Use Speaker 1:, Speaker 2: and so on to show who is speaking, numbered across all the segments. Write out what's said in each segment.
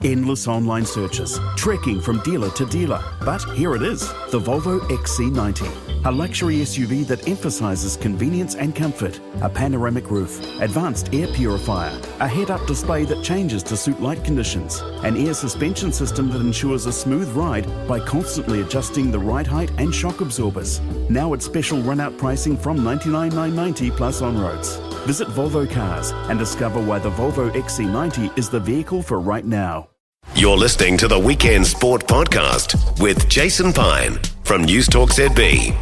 Speaker 1: Endless online searches, trekking from dealer to dealer. But here it is, the Volvo XC90. A luxury SUV that emphasises convenience and comfort. A panoramic roof, advanced air purifier, a head-up display that changes to suit light conditions, an air suspension system that ensures a smooth ride by constantly adjusting the ride height and shock absorbers. Now at special run-out pricing from $99,990 plus on-roads. Visit Volvo Cars and discover why the Volvo XC90 is the vehicle for right now.
Speaker 2: You're listening to the Weekend Sport Podcast with Jason Pine from News Talk ZB.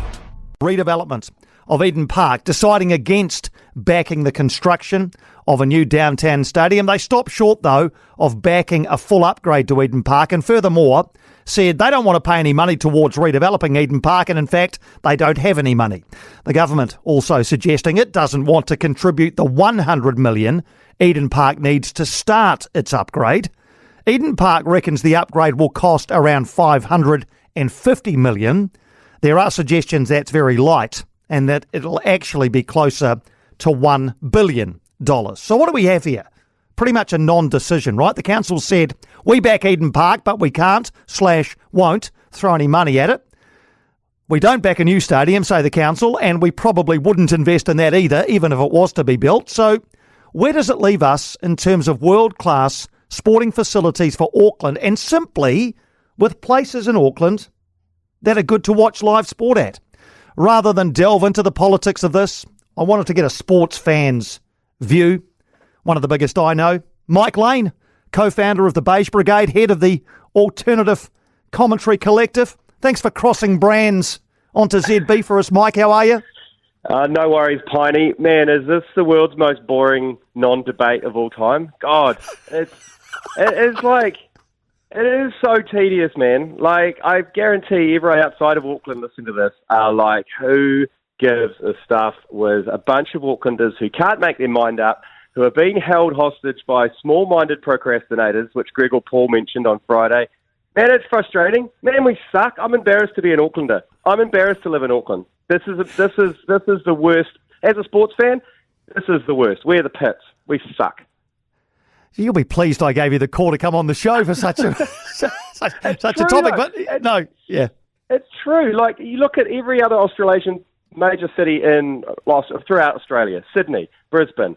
Speaker 3: Redevelopment of Eden Park, deciding against backing the construction of a new downtown stadium. They stopped short, though, of backing a full upgrade to Eden Park, and furthermore said they don't want to pay any money towards redeveloping Eden Park, and in fact, they don't have any money. The government also suggesting it doesn't want to contribute the $100 million Eden Park needs to start its upgrade. Eden Park reckons the upgrade will cost around $550 million. There are suggestions that's very light and that it'll actually be closer to $1 billion. So what do we have here? Pretty much a non-decision, right? The council said, we back Eden Park, but we can't/won't throw any money at it. We don't back a new stadium, say the council, and we probably wouldn't invest in that either, even if it was to be built. So where does it leave us in terms of world-class sporting facilities for Auckland, and simply with places in Auckland that are good to watch live sport at? Rather than delve into the politics of this, I wanted to get a sports fan's view. One of the biggest I know, Mike Lane, co-founder of the Beige Brigade, head of the Alternative Commentary Collective. Thanks for crossing brands onto ZB for us, Mike. How are you?
Speaker 4: No worries, Piney. Man, is this the world's most boring non-debate of all time? God, it is so tedious, man. Like, I guarantee everyone outside of Auckland listening to this are like, who gives a stuff, with a bunch of Aucklanders who can't make their mind up, who are being held hostage by small-minded procrastinators, which Greg or Paul mentioned on Friday. Man, it's frustrating. Man, we suck. I'm embarrassed to be an Aucklander. I'm embarrassed to live in Auckland. This is the worst. As a sports fan, this is the worst. We're the pits. We suck.
Speaker 3: You'll be pleased I gave you the call to come on the show for such a such a topic. But no, yeah,
Speaker 4: it's true. Like, you look at every other Australasian major city throughout Australia: Sydney, Brisbane,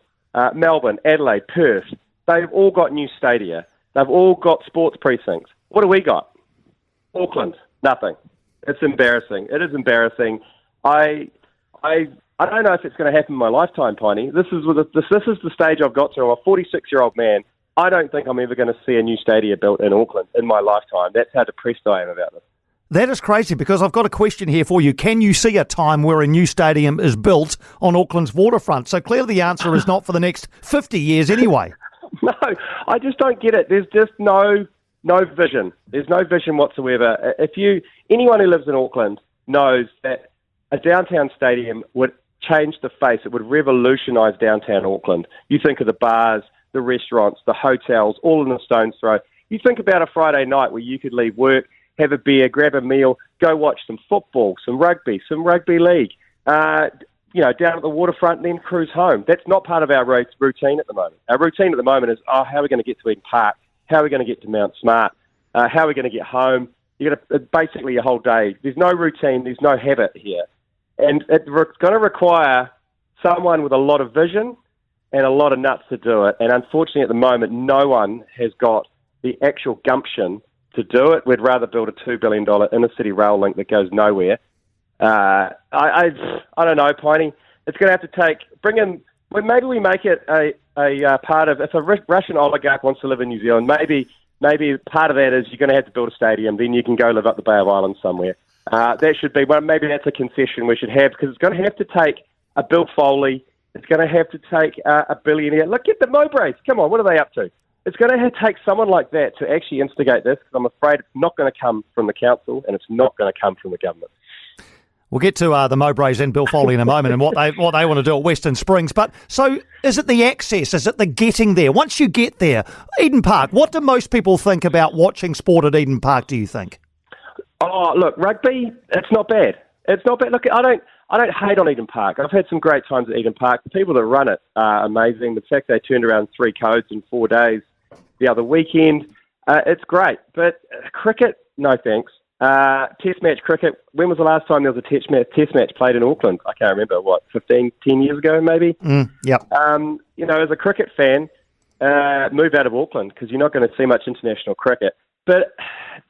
Speaker 4: Melbourne, Adelaide, Perth. They've all got new stadia. They've all got sports precincts. What do we got? Auckland, nothing. It's embarrassing. It is embarrassing. I don't know if it's going to happen in my lifetime, Piney. This is the stage I've got to. I'm a 46-year-old man. I don't think I'm ever going to see a new stadium built in Auckland in my lifetime. That's how depressed I am about this.
Speaker 3: That is crazy, because I've got a question here for you. Can you see a time where a new stadium is built on Auckland's waterfront? So clearly the answer is not for the next 50 years anyway.
Speaker 4: No, I just don't get it. There's just no vision. There's no vision whatsoever. Anyone who lives in Auckland knows that a downtown stadium would change the face. It would revolutionise downtown Auckland. You think of the bars, the restaurants, the hotels, all in a stone's throw. You think about a Friday night where you could leave work, have a beer, grab a meal, go watch some football, some rugby league, down at the waterfront, and then cruise home. That's not part of our routine at the moment. Our routine at the moment is, how are we going to get to Eden Park? How are we going to get to Mount Smart? How are we going to get home? Basically your whole day. There's no routine. There's no habit here. And it's going to require someone with a lot of vision and a lot of nuts to do it. And unfortunately, at the moment, no one has got the actual gumption to do it. We'd rather build a $2 billion inner-city rail link that goes nowhere. I don't know, Piney. It's going to have to maybe we make it a part of, if a Russian oligarch wants to live in New Zealand, maybe part of that is you're going to have to build a stadium, then you can go live up the Bay of Islands somewhere. That should be, maybe that's a concession we should have, because it's going to have to take a Bill Foley. It's going to have to take a billionaire. Look at the Mowbrays. Come on, what are they up to? It's going to have to take someone like that to actually instigate this, because I'm afraid it's not going to come from the council and it's not going to come from the government.
Speaker 3: We'll get to the Mowbrays and Bill Foley in a moment and what they want to do at Western Springs. But so is it the access? Is it the getting there? Once you get there, Eden Park, what do most people think about watching sport at Eden Park, do you think?
Speaker 4: Oh, look, rugby, it's not bad. It's not bad. Look, I don't hate on Eden Park. I've had some great times at Eden Park. The people that run it are amazing. The fact they turned around 3 codes in 4 days the other weekend, It's great, but cricket, no thanks. Test match cricket, when was the last time there was a test match played in Auckland? I can't remember, 10 years ago maybe?
Speaker 3: Yep.
Speaker 4: As a cricket fan, move out of Auckland because you're not going to see much international cricket. But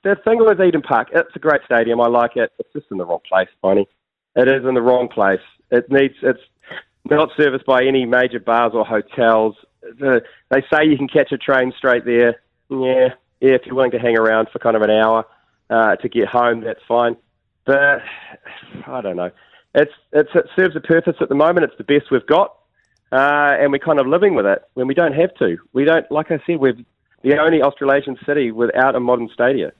Speaker 4: the thing with Eden Park, it's a great stadium. I like it. It's just in the wrong place, Piney. It is in the wrong place. It's not serviced by any major bars or hotels. They say you can catch a train straight there. Yeah, if you're willing to hang around for kind of an hour to get home, that's fine. But I don't know. It serves a purpose at the moment. It's the best we've got, and we're kind of living with it when we don't have to. We don't, like I said, we're the only Australasian city without a modern stadium.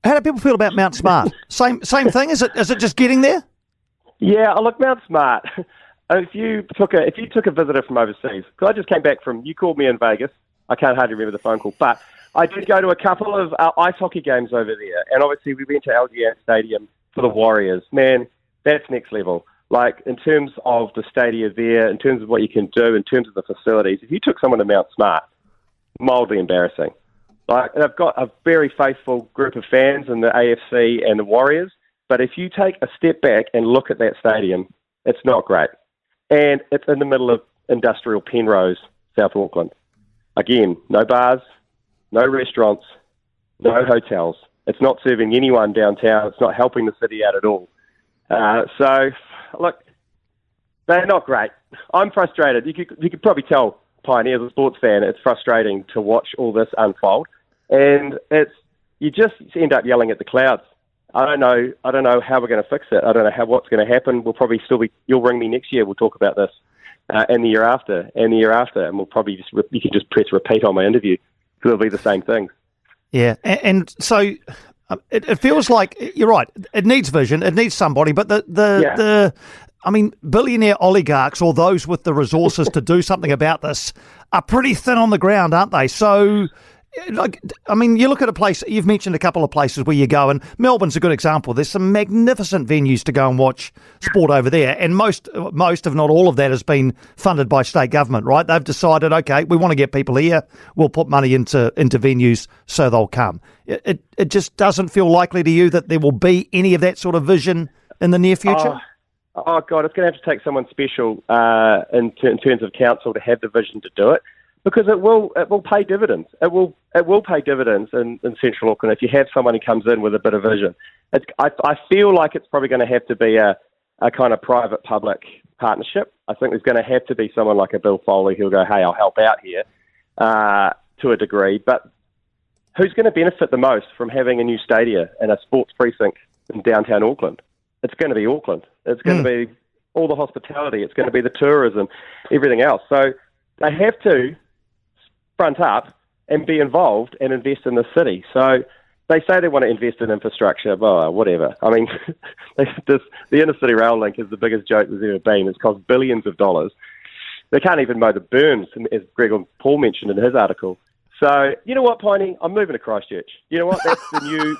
Speaker 3: How do people feel about Mount Smart? Same thing. Is it just getting there?
Speaker 4: Yeah, look, Mount Smart. If you took a visitor from overseas, because I just came back from, you called me in Vegas. I can't hardly remember the phone call, but I did go to a couple of ice hockey games over there, and obviously we went to LGA Stadium for the Warriors. Man, that's next level. Like, in terms of the stadia there, in terms of what you can do, in terms of the facilities, if you took someone to Mount Smart, mildly embarrassing. Like, they've got a very faithful group of fans in the AFC and the Warriors, but if you take a step back and look at that stadium, it's not great. And it's in the middle of industrial Penrose, South Auckland. Again, no bars, no restaurants, no hotels. It's not serving anyone downtown. It's not helping the city out at all. So, look, they're not great. I'm frustrated. You could probably tell, Piney, as a sports fan, it's frustrating to watch all this unfold. And you just end up yelling at the clouds. I don't know how we're going to fix it. I don't know what's going to happen. We'll probably you'll ring me next year. We'll talk about this, and the year after, and we'll probably you can just press repeat on my interview because it'll be the same thing.
Speaker 3: Yeah, and so it feels like you're right. It needs vision. It needs somebody, but the billionaire oligarchs or those with the resources to do something about this are pretty thin on the ground, aren't they? So, you look at a place, you've mentioned a couple of places where you go, and Melbourne's a good example. There's some magnificent venues to go and watch sport over there, and most, if not all of that, has been funded by state government, right? They've decided, okay, we want to get people here, we'll put money into venues so they'll come. It just doesn't feel likely to you that there will be any of that sort of vision in the near future?
Speaker 4: Oh God, it's going to have to take someone special in terms of council to have the vision to do it. Because it will pay dividends. It will pay dividends in Central Auckland if you have someone who comes in with a bit of vision. I feel like it's probably going to have to be a kind of private-public partnership. I think there's going to have to be someone like a Bill Foley who'll go, hey, I'll help out here to a degree. But who's going to benefit the most from having a new stadia and a sports precinct in downtown Auckland? It's going to be Auckland. It's going to be all the hospitality. It's going to be the tourism, everything else. So they have to front up and be involved and invest in the city. So they say they want to invest in infrastructure, but whatever. I mean, the inner city rail link is the biggest joke there's ever been. It's cost billions of dollars. They can't even mow the berms, as Gregor Paul mentioned in his article. So you know what, Piney? I'm moving to Christchurch. You know what? That's the new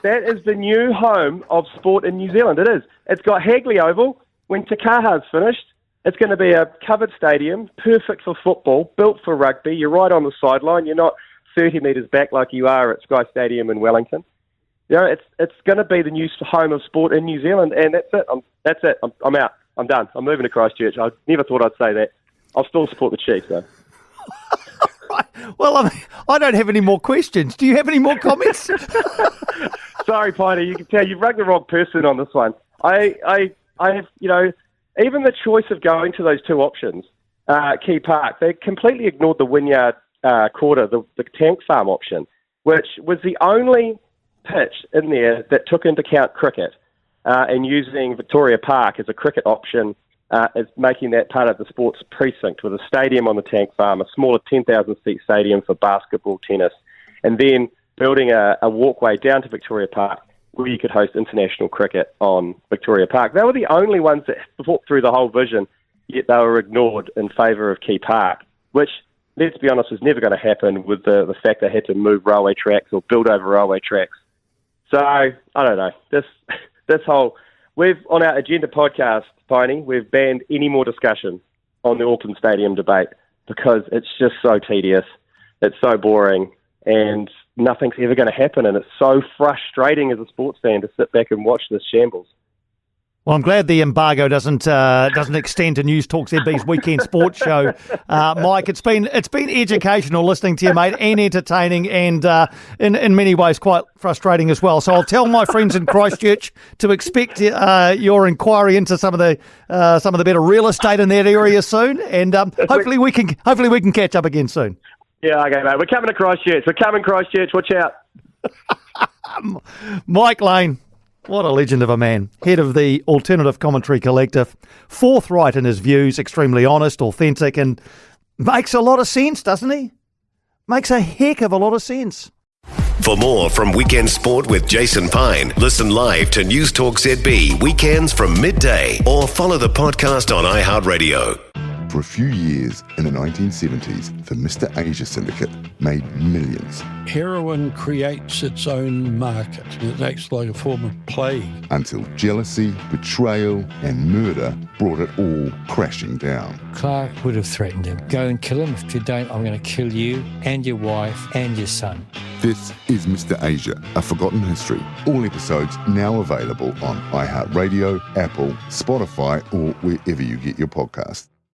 Speaker 4: that is the new home of sport in New Zealand. It is. It's got Hagley Oval. When Takaha's finished, it's going to be a covered stadium, perfect for football, built for rugby. You're right on the sideline. You're not 30 metres back like you are at Sky Stadium in Wellington. You know, it's going to be the new home of sport in New Zealand, and that's it. I'm out. I'm done. I'm moving to Christchurch. I never thought I'd say that. I'll still support the Chiefs, though.
Speaker 3: Well, I don't have any more questions. Do you have any more comments?
Speaker 4: Sorry, Piney. You can tell you've rung the wrong person on this one. I have, even the choice of going to those two options, Key Park, they completely ignored the Wynyard Quarter, the tank farm option, which was the only pitch in there that took into account cricket and using Victoria Park as a cricket option, as making that part of the sports precinct with a stadium on the tank farm, a smaller 10,000-seat stadium for basketball, tennis, and then building a walkway down to Victoria Park where you could host international cricket on Victoria Park. They were the only ones that thought through the whole vision, yet they were ignored in favour of Key Park, which, let's be honest, was never going to happen with the fact they had to move railway tracks or build over railway tracks. So, I don't know. This whole... on our agenda podcast, Piney, we've banned any more discussion on the Auckland Stadium debate because it's just so tedious. it's so boring, and nothing's ever going to happen, and it's so frustrating as a sports fan to sit back and watch this shambles.
Speaker 3: Well, I'm glad the embargo doesn't extend to News Talk ZB's weekend sports show, Mike. It's been educational listening to you, mate, and entertaining, and in many ways quite frustrating as well. So I'll tell my friends in Christchurch to expect your inquiry into some of the better real estate in that area soon, and hopefully we can catch up again soon.
Speaker 4: Yeah, okay, mate. We're coming to Christchurch. Watch out.
Speaker 3: Mike Lane. What a legend of a man. Head of the Alternative Commentary Collective. Forthright in his views, extremely honest, authentic, and makes a lot of sense, doesn't he? Makes a heck of a lot of sense.
Speaker 2: For more from Weekend Sport with Jason Pine, listen live to News Talk ZB weekends from midday or follow the podcast on iHeartRadio.
Speaker 5: For a few years in the 1970s, the Mr. Asia syndicate made millions.
Speaker 6: Heroin creates its own market. It acts like a form of plague.
Speaker 5: Until jealousy, betrayal, and murder brought it all crashing down.
Speaker 7: Clark would have threatened him. Go and kill him. If you don't, I'm going to kill you and your wife and your son.
Speaker 5: This is Mr. Asia, A Forgotten History. All episodes now available on iHeartRadio, Apple, Spotify, or wherever you get your podcasts.